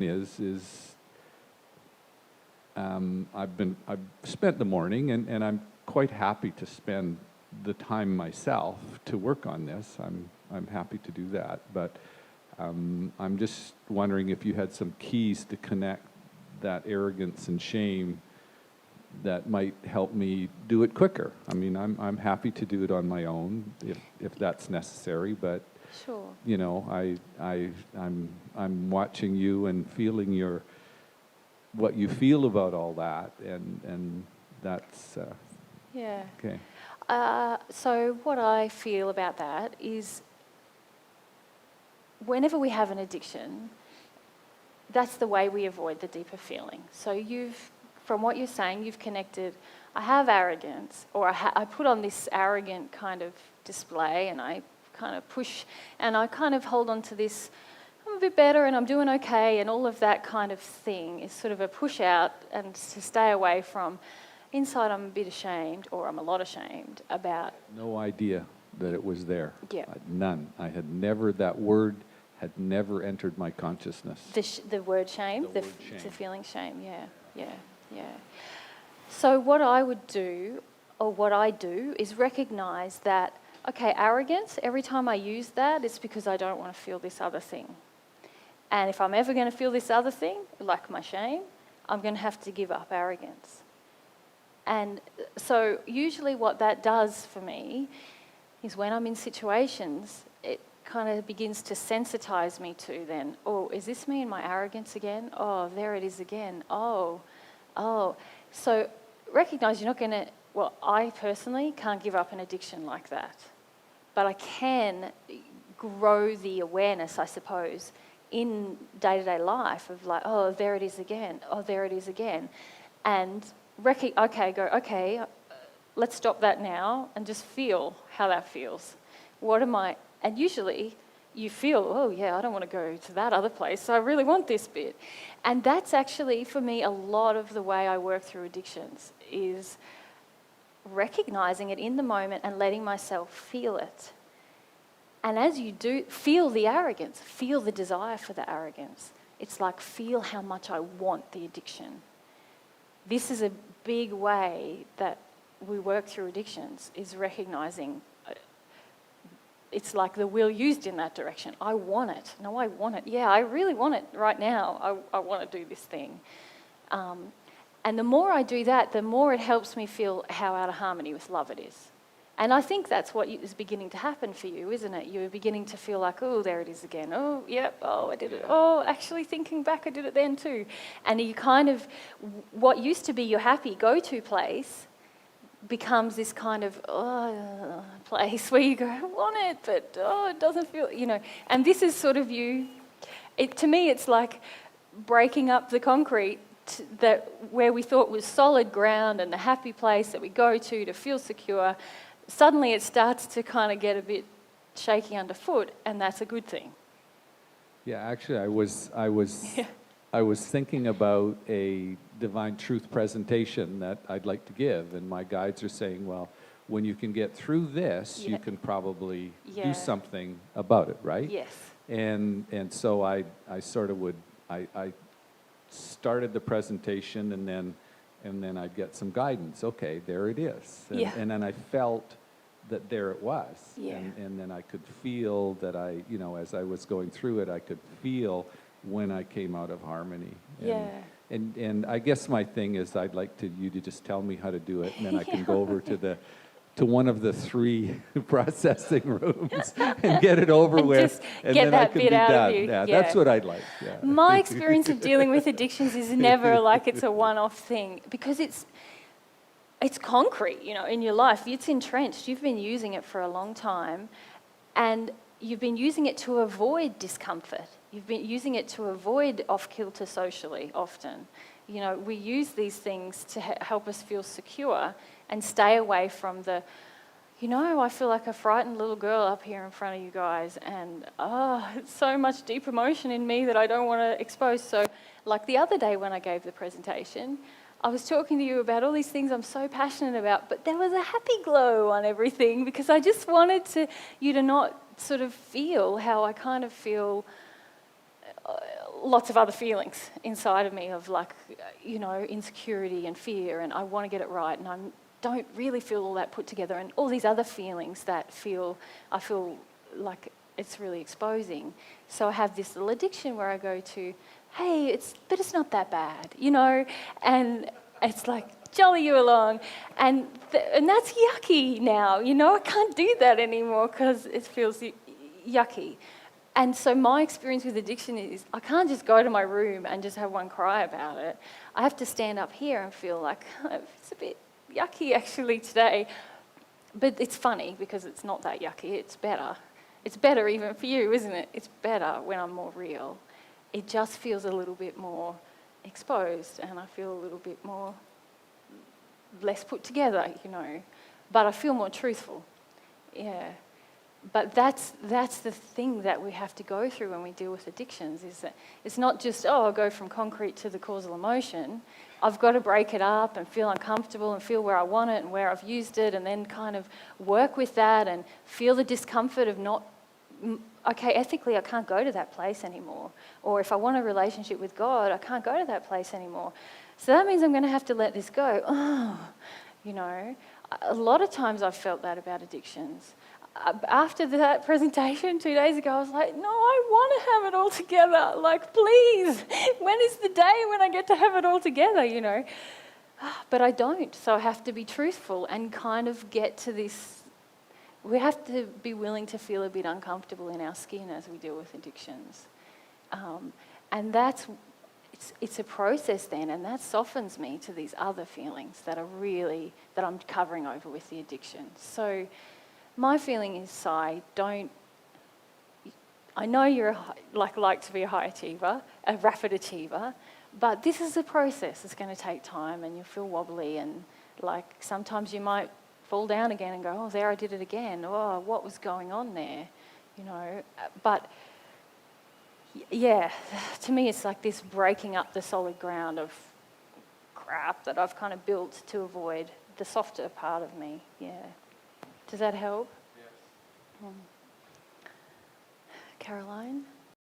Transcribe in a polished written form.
is I've spent the morning, and I'm quite happy to spend the time myself to work on this. I'm happy to do that, but I'm just wondering if you had some keys to connect that arrogance and shame that might help me do it quicker. I mean, I'm happy to do it on my own if that's necessary, but sure. You know, I'm watching you and feeling what you feel about all that, and that's yeah. okay. So what I feel about that is whenever we have an addiction, that's the way we avoid the deeper feeling. So from what you're saying, you've connected, I have arrogance, or I put on this arrogant kind of display, and I kind of push, and I kind of hold on to this, I'm a bit better and I'm doing okay, and all of that kind of thing is sort of a push out and to stay away from. Inside I'm a bit ashamed, or I'm a lot ashamed about. No idea that it was there. Yeah. None. That word had never entered my consciousness. The word shame? The word shame. The feeling shame, yeah. So what I would do, or what I do, is recognise that, okay, arrogance, every time I use that, it's because I don't want to feel this other thing. And if I'm ever going to feel this other thing, like my shame, I'm going to have to give up arrogance. And so usually what that does for me is when I'm in situations, it kind of begins to sensitize me to then, oh, is this me and my arrogance again? Oh, there it is again. Oh. So recognise you're not going to, well, I personally can't give up an addiction like that. But I can grow the awareness, I suppose, in day-to-day life of like, oh, there it is again. Oh, there it is again. And let's stop that now and just feel how that feels. And usually you feel, oh yeah, I don't want to go to that other place, so I really want this bit. And that's actually, for me, a lot of the way I work through addictions is recognising it in the moment and letting myself feel it. And as you do, feel the arrogance, feel the desire for the arrogance. It's like, feel how much I want the addiction. This is a big way that we work through addictions, is recognising it's like the will used in that direction. I want it. No, I want it. Yeah, I really want it right now. I want to do this thing. And the more I do that, the more it helps me feel how out of harmony with love it is. And I think that's what is beginning to happen for you, isn't it? You're beginning to feel like, oh, there it is again. Oh, yep, oh, I did it. Oh, actually thinking back, I did it then too. And you kind of, what used to be your happy go-to place becomes this kind of place where you go, I want it, but it doesn't feel, And this is sort of you. To me, it's like breaking up the concrete where we thought was solid ground and the happy place that we go to feel secure. Suddenly it starts to kind of get a bit shaky underfoot, and that's a good thing. Yeah, actually, I was thinking about a divine truth presentation that I'd like to give, and my guides are saying, well, when you can get through this, you can probably do something about it, right? Yes. And so I started the presentation, and then I'd get some guidance. Okay, there it is. And then I felt that there it was. Yeah. And then I could feel that as I was going through it, I could feel when I came out of harmony. And I guess my thing is I'd like you to just tell me how to do it, and then I can go over to one of the 3 processing rooms and get it over with, and then I can be done. Yeah, that's what I'd like. Yeah. My experience of dealing with addictions is never like it's a one-off thing, because it's concrete, in your life. It's entrenched. You've been using it for a long time, and you've been using it to avoid discomfort. You've been using it to avoid off-kilter socially often. We use these things to help us feel secure and stay away from I feel like a frightened little girl up here in front of you guys, and it's so much deep emotion in me that I don't want to expose. So like the other day when I gave the presentation, I was talking to you about all these things I'm so passionate about, but there was a happy glow on everything, because I just wanted you to not sort of feel how I kind of feel lots of other feelings inside of me of like, you know, insecurity and fear, and I want to get it right, and I don't really feel all that put together, and all these other feelings that I feel like it's really exposing. So I have this little addiction where I go to, hey, but it's not that bad, you know, and it's like, jolly you along, and that's yucky now, you know. I can't do that anymore because it feels yucky. And so my experience with addiction is I can't just go to my room and just have one cry about it. I have to stand up here and feel like it's a bit yucky actually today. But it's funny because it's not that yucky, it's better. It's better even for you, isn't it? It's better when I'm more real. It just feels a little bit more exposed, and I feel a little bit more less put together, you know. But I feel more truthful, yeah. But that's the thing that we have to go through when we deal with addictions, is that it's not just, oh, I'll go from concrete to the causal emotion. I've got to break it up and feel uncomfortable and feel where I want it and where I've used it, and then kind of work with that and feel the discomfort of not, okay, ethically I can't go to that place anymore. Or if I want a relationship with God, I can't go to that place anymore. So that means I'm going to have to let this go. Oh, you know, a lot of times I've felt that about addictions. After that presentation 2 days ago, I was like, no, I want to have it all together. Like, please, when is the day when I get to have it all together, you know? But I don't, so I have to be truthful and kind of get to this. We have to be willing to feel a bit uncomfortable in our skin as we deal with addictions. And it's a process then, and that softens me to these other feelings that I'm covering over with the addiction. So my feeling is, Sai, I know you're like to be a high achiever, a rapid achiever, but this is a process. It's going to take time, and you'll feel wobbly, and like sometimes you might fall down again and go, oh, there I did it again. Oh, what was going on there? You know, but yeah, to me it's like this breaking up the solid ground of crap that I've kind of built to avoid the softer part of me, yeah. Does that help? Yes. Caroline?